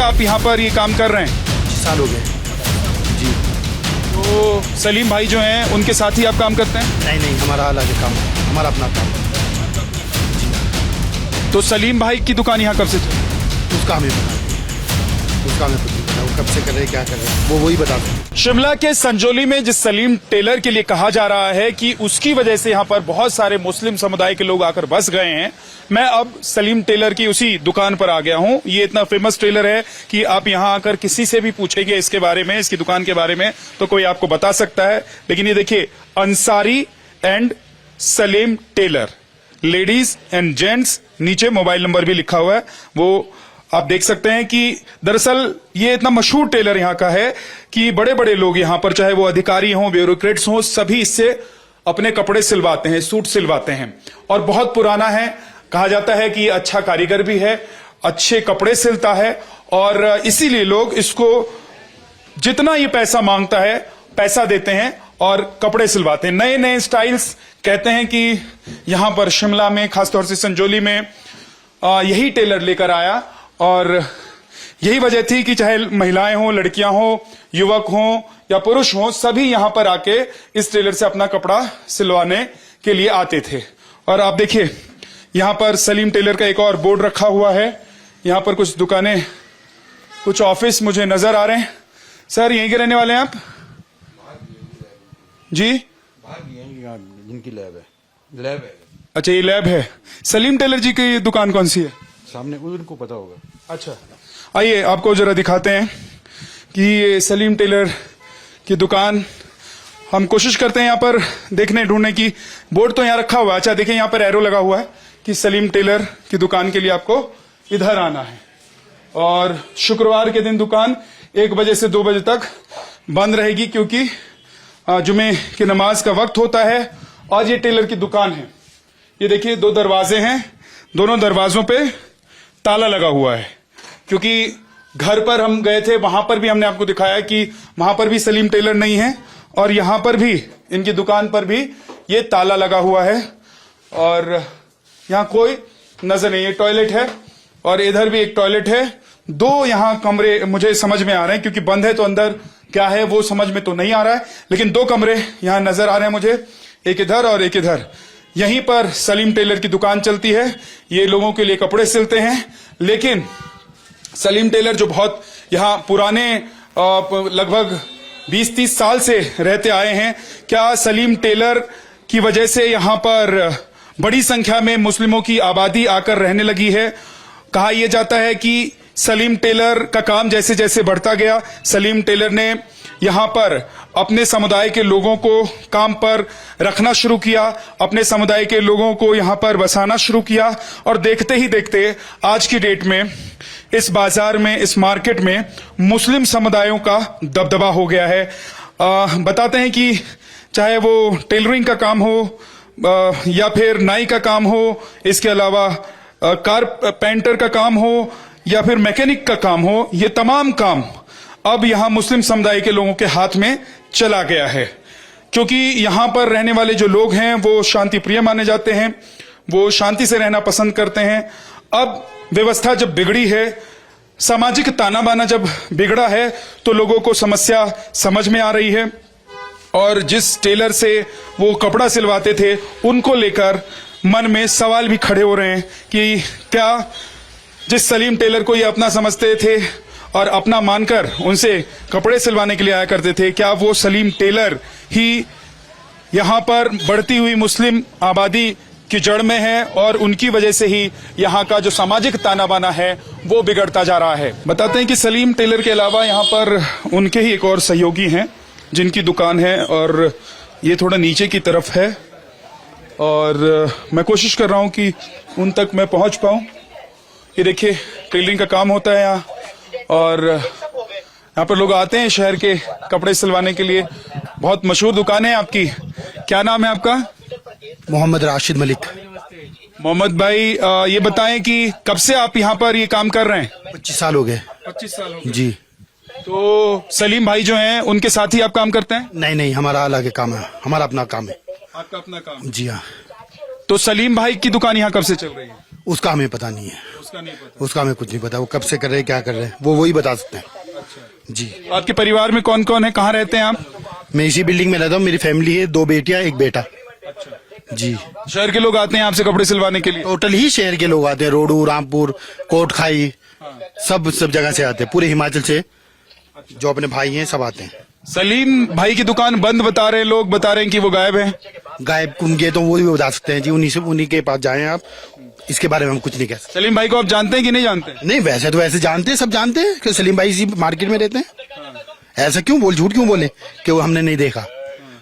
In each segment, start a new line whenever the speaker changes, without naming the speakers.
आप यहाँ पर ये काम कर रहे हैं?
25 साल हो गए जी।
तो सलीम भाई जो हैं उनके साथ ही आप काम करते हैं?
नहीं नहीं, हमारा अलग काम है, हमारा अपना काम है।
तो सलीम भाई की दुकान यहाँ कब से चल?
उसका हमें पता नहीं, उसका हमें कुछ नहीं पता, वो कब से कर रहे क्या कर रहे वो वही बता दें।
शिमला के संजौली में जिस सलीम टेलर के लिए कहा जा रहा है कि उसकी वजह से यहाँ पर बहुत सारे मुस्लिम समुदाय के लोग आकर बस गए हैं, मैं अब सलीम टेलर की उसी दुकान पर आ गया हूँ। ये इतना फेमस टेलर है कि आप यहाँ आकर किसी से भी पूछेंगे इसके बारे में, इसकी दुकान के बारे में, तो कोई आपको बता सकता है। लेकिन ये देखिए, Ansari and Salim tailor, ladies and gents, नीचे मोबाइल नंबर भी लिखा हुआ है, वो आप देख सकते हैं कि दरअसल ये इतना मशहूर टेलर यहाँ का है कि बड़े बड़े लोग यहाँ पर, चाहे वो अधिकारी हों, ब्यूरोक्रेट्स हों, सभी इससे अपने कपड़े सिलवाते हैं, सूट सिलवाते हैं। और बहुत पुराना है, कहा जाता है कि अच्छा कारीगर भी है, अच्छे कपड़े सिलता है, और इसीलिए लोग इसको जितना ये पैसा मांगता है पैसा देते हैं और कपड़े सिलवाते हैं। नए नए स्टाइल्स कहते हैं कि यहां पर शिमला में, खासतौर से संजौली में यही टेलर लेकर आया, और यही वजह थी कि चाहे महिलाएं हों, लड़कियां हों, युवक हों या पुरुष हों, सभी यहां पर आके इस टेलर से अपना कपड़ा सिलवाने के लिए आते थे। और आप देखिए, यहां पर सलीम टेलर का एक और बोर्ड रखा हुआ है। यहां पर कुछ दुकानें, कुछ ऑफिस मुझे नजर आ रहे हैं। सर, यहीं के रहने वाले हैं आप? जी,
जिनकी लैब है।
अच्छा, ये लैब है। सलीम टेलर जी की दुकान कौन सी है?
सामने, उनको पता होगा।
अच्छा, आइए आपको जरा दिखाते हैं कि ये सलीम टेलर की दुकान, हम कोशिश करते हैं यहाँ पर देखने ढूंढने की। बोर्ड तो यहाँ रखा हुआ है। अच्छा, देखिए यहाँ पर एरो लगा हुआ है कि सलीम टेलर की दुकान के लिए आपको इधर आना है, और शुक्रवार के दिन दुकान 1 बजे से 2 बजे तक बंद रहेगी, क्योंकि जुमे की नमाज का वक्त होता है। और ये टेलर की दुकान है। ये देखिए, 2 दरवाजे हैं, दोनों दरवाजों पे ताला लगा हुआ है, क्योंकि घर पर हम गए थे, वहां पर भी हमने आपको दिखाया कि वहां पर भी सलीम टेलर नहीं है, और यहां पर भी, इनकी दुकान पर भी ये ताला लगा हुआ है, और यहां कोई नजर नहीं है। टॉयलेट है, और इधर भी एक टॉयलेट है। 2 यहां कमरे मुझे समझ में आ रहे हैं, क्योंकि बंद है तो अंदर क्या है वो समझ में तो नहीं आ रहा है, लेकिन 2 कमरे यहां नजर आ रहे हैं मुझे, एक इधर और एक इधर। यहीं पर सलीम टेलर की दुकान चलती है। ये लोगों के लिए कपड़े सिलते हैं, लेकिन सलीम टेलर जो बहुत यहाँ पुराने, लगभग 20-30 साल से रहते आए हैं, क्या सलीम टेलर की वजह से यहाँ पर बड़ी संख्या में मुस्लिमों की आबादी आकर रहने लगी है? कहा यह जाता है कि सलीम टेलर का काम जैसे जैसे बढ़ता गया, सलीम टेलर ने यहाँ पर अपने समुदाय के लोगों को काम पर रखना शुरू किया, अपने समुदाय के लोगों को यहाँ पर बसाना शुरू किया, और देखते ही देखते आज की डेट में इस बाजार में, इस मार्केट में मुस्लिम समुदायों का दबदबा हो गया है। बताते हैं कि चाहे वो टेलरिंग का काम हो, या फिर नाई का काम हो, इसके अलावा कारपेंटर का काम हो, या फिर मैकेनिक का काम हो, ये तमाम काम अब यहां मुस्लिम समुदाय के लोगों के हाथ में चला गया है, क्योंकि यहां पर रहने वाले जो लोग हैं वो शांति प्रिय माने जाते हैं, वो शांति से रहना पसंद करते हैं। अब व्यवस्था जब बिगड़ी है, सामाजिक ताना बाना जब बिगड़ा है, तो लोगों को समस्या समझ में आ रही है, और जिस टेलर से वो कपड़ा सिलवाते थे उनको लेकर मन में सवाल भी खड़े हो रहे हैं कि क्या जिस सलीम टेलर को ये अपना समझते थे और अपना मानकर उनसे कपड़े सिलवाने के लिए आया करते थे, क्या वो सलीम टेलर ही यहाँ पर बढ़ती हुई मुस्लिम आबादी की जड़ में है, और उनकी वजह से ही यहाँ का जो सामाजिक ताना बाना है वो बिगड़ता जा रहा है? बताते हैं कि सलीम टेलर के अलावा यहाँ पर उनके ही एक और सहयोगी हैं जिनकी दुकान है, और ये थोड़ा नीचे की तरफ है, और मैं कोशिश कर रहा हूँ कि उन तक मैं पहुँच पाऊँ। ये देखिए, टेलरिंग का काम होता है यहाँ, और यहाँ पर लोग आते हैं शहर के कपड़े सिलवाने के लिए। बहुत मशहूर दुकान है आपकी। क्या नाम है आपका?
मोहम्मद राशिद मलिक।
मोहम्मद भाई, ये बताएं कि कब से आप यहाँ पर ये काम कर रहे हैं?
25 साल हो गए।
25 साल हो गए
जी।
तो सलीम भाई जो हैं उनके साथ ही आप काम करते हैं?
नहीं नहीं, हमारा अलग काम है, हमारा अपना काम है।
आपका अपना काम?
जी हाँ।
तो सलीम भाई की दुकान यहाँ कब से चल रही है?
उसका हमें पता नहीं है।
उसका नहीं पता।
उसका हमें कुछ नहीं पता, वो कब से कर रहे हैं क्या कर रहे हैं वो वही बता सकते हैं। जी।
आपके परिवार में कौन कौन है, कहाँ रहते हैं आप?
मैं इसी बिल्डिंग में रहता हूँ, मेरी फैमिली है, 2 बेटियां 1 बेटा। जी।
शहर के लोग आते हैं आपसे कपड़े सिलवाने के लिए?
टोटल ही शहर के लोग आते हैं, रोडू, रामपुर, कोटखाई, सब जगह से आते हैं, पूरे हिमाचल से जो अपने भाई हैं सब आते हैं।
सलीम भाई की दुकान बंद बता रहे हैं लोग, बता रहे हैं कि वो गायब है।
गायब उनके तो वो भी बता सकते हैं जी, उन्हीं के पास जाएं आप, इसके बारे में हम कुछ नहीं कह सकते।
सलीम भाई को आप जानते हैं कि नहीं जानते?
नहीं, वैसे तो वैसे जानते हैं, सब जानते हैं कि सलीम भाई इसी मार्केट में रहते हैं। ऐसा क्यों झूठ क्यों बोले कि वो हमने नहीं देखा?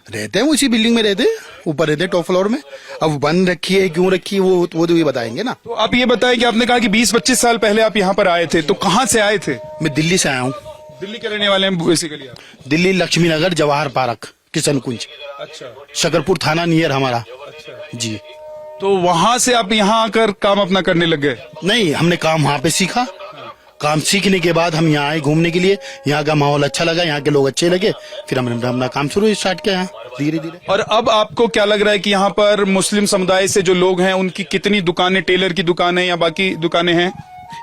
रहते हैं, वो इसी बिल्डिंग में रहते हैं, ऊपर रहते हैं टॉप फ्लोर में। अब बंद रखी है क्यों रखी है वो तो ये बताएंगे ना।
तो आप ये बताएं कि आपने कहा कि 20-25 साल पहले आप यहाँ पर आए थे, तो कहाँ से आए थे?
मैं दिल्ली से आया हूँ।
दिल्ली के रहने वाले हैं बेसिकली आप?
दिल्ली लक्ष्मी नगर, जवाहर पार्क, किशन कुंज,
अच्छा
शकरपुर थाना नियर हमारा।
अच्छा।
जी।
तो वहां से आप यहाँ आकर काम अपना करने लग गए?
नहीं, हमने काम वहाँ पे सीखा, काम सीखने के बाद हम यहाँ आए घूमने के लिए, यहाँ का माहौल अच्छा लगा, यहाँ के लोग अच्छे लगे, फिर हमने अपना काम स्टार्ट किया यहाँ धीरे धीरे।
और अब आपको क्या लग रहा है कि यहाँ पर मुस्लिम समुदाय से जो लोग हैं उनकी कितनी दुकानें, टेलर की दुकानें या बाकी दुकानें हैं?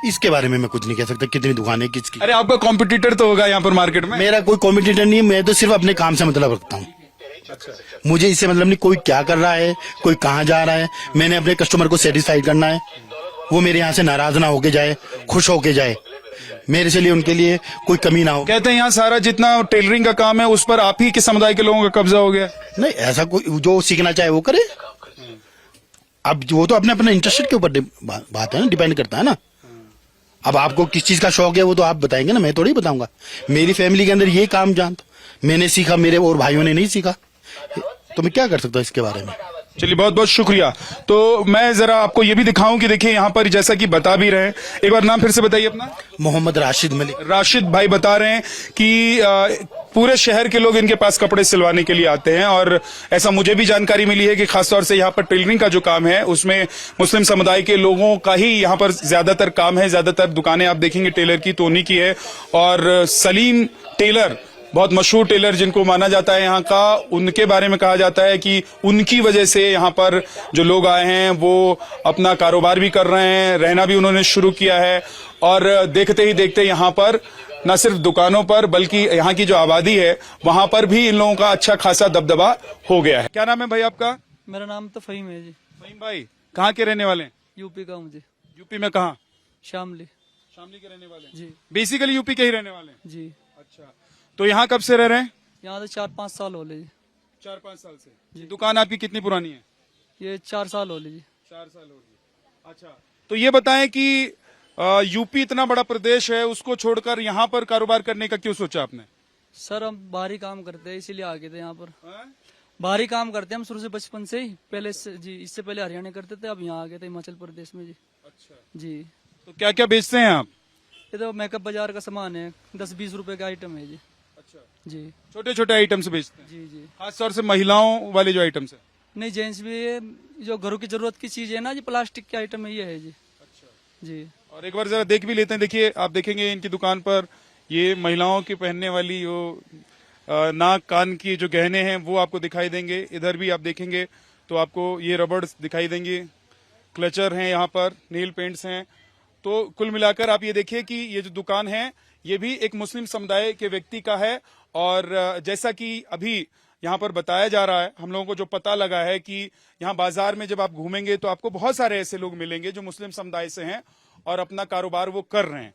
इसके बारे में मैं कुछ नहीं कह सकता कितनी दुकानें किसकी।
अरे आपका कॉम्पिटिटर तो होगा यहाँ पर मार्केट में?
मेरा कोई कॉम्पिटिटर नहीं है, मैं तो सिर्फ अपने काम से मतलब रखता हूँ। मुझे इससे मतलब नहीं कोई क्या कर रहा है, कोई कहाँ जा रहा है, मैंने अपने कस्टमर को सेटिस्फाई करना है, वो मेरे यहाँ से नाराज ना होके जाए, खुश होके जाए, मेरे से लिए उनके लिए कोई कमी ना हो।
कहते हैं यहाँ सारा जितना टेलरिंग का काम है उस पर आप ही के समुदाय के लोगों का कब्जा हो गया।
नहीं, ऐसा कोई जो सीखना चाहे वो करे। अब वो तो अपने अपने इंटरेस्ट के ऊपर बात है ना, डिपेंड करता है ना। अब आपको किस चीज का शौक है वो तो आप बताएंगे ना, मैं थोड़ी बताऊंगा। मेरी फैमिली के अंदर ये काम मैंने सीखा, मेरे और भाइयों ने नहीं सीखा, तो मैं क्या कर सकता हूँ इसके बारे में।
चलिए, बहुत बहुत शुक्रिया। तो मैं जरा आपको ये भी दिखाऊं कि देखिए यहाँ पर जैसा कि बता भी रहे हैं, एक बार नाम फिर से बताइए अपना।
मोहम्मद राशिद मलिक।
राशिद भाई बता रहे हैं कि पूरे शहर के लोग इनके पास कपड़े सिलवाने के लिए आते हैं, और ऐसा मुझे भी जानकारी मिली है कि खासतौर से यहाँ पर टेलरिंग का जो काम है उसमें मुस्लिम समुदाय के लोगों का ही यहाँ पर ज्यादातर काम है। ज्यादातर दुकानें आप देखेंगे टेलर की तो उन्हीं की है। और सलीम टेलर, बहुत मशहूर टेलर जिनको माना जाता है यहाँ का, उनके बारे में कहा जाता है कि उनकी वजह से यहाँ पर जो लोग आए हैं वो अपना कारोबार भी कर रहे हैं, रहना भी उन्होंने शुरू किया है। और देखते ही देखते यहाँ पर न सिर्फ दुकानों पर बल्कि यहाँ की जो आबादी है वहां पर भी इन लोगों का अच्छा खासा दबदबा हो गया है। क्या नाम है भाई आपका?
मेरा नाम तो फहीम है जी।
फहीम भाई कहाँ के रहने वाले हैं?
यूपी का हूँ जी।
यूपी में कहाँ?
शामली।
शामली के रहने वाले हैं?
जी
बेसिकली यूपी के ही रहने वाले हैं?
जी।
अच्छा, तो यहाँ कब से रह रहे हैं?
यहाँ तो 4-5 साल हो ले जी।
4-5 साल से। दुकान आपकी कितनी पुरानी है?
ये 4 साल हो ले जी।
4 साल हो गई। अच्छा, तो ये बताएं कि यूपी इतना बड़ा प्रदेश है, उसको छोड़कर यहाँ पर कारोबार करने का क्यों सोचा आपने?
सर हम बाहरी काम करते हैं इसीलिए आ गए थे यहाँ पर।
हाँ?
बाहरी काम करते हैं हम शुरू से, बचपन से ही। पहले जी इससे पहले हरियाणा करते थे, अब यहाँ आ गए थे हिमाचल प्रदेश में जी।
अच्छा,
जी।
तो क्या क्या बेचते हैं आप?
ये तो मेकअप बाजार का सामान है, 10-20 रुपए का आइटम है जी।
अच्छा,
जी
छोटे छोटे आइटम्स बेचते हैं?
जी जी।
खासतौर से महिलाओं वाले जो आइटम्स है?
नहीं, जेंट्स भी है, जो घरों की जरूरत की चीज है ना जी, प्लास्टिक के आइटम है, ये है जी।
अच्छा,
जी।
और एक बार जरा देख भी लेते हैं। देखिए, आप देखेंगे इनकी दुकान पर ये महिलाओं की पहनने वाली वो नाक कान की जो गहने हैं वो आपको दिखाई देंगे। इधर भी आप देखेंगे तो आपको ये रबड़ दिखाई देंगे, क्लचर हैं यहाँ पर, नील पेंट्स हैं। तो कुल मिलाकर आप ये देखिए कि ये जो दुकान है ये भी एक मुस्लिम समुदाय के व्यक्ति का है। और जैसा कि अभी यहाँ पर बताया जा रहा है, हम लोगों को जो पता लगा है कि यहाँ बाजार में जब आप घूमेंगे तो आपको बहुत सारे ऐसे लोग मिलेंगे जो मुस्लिम समुदाय से हैं और अपना कारोबार वो कर रहे हैं।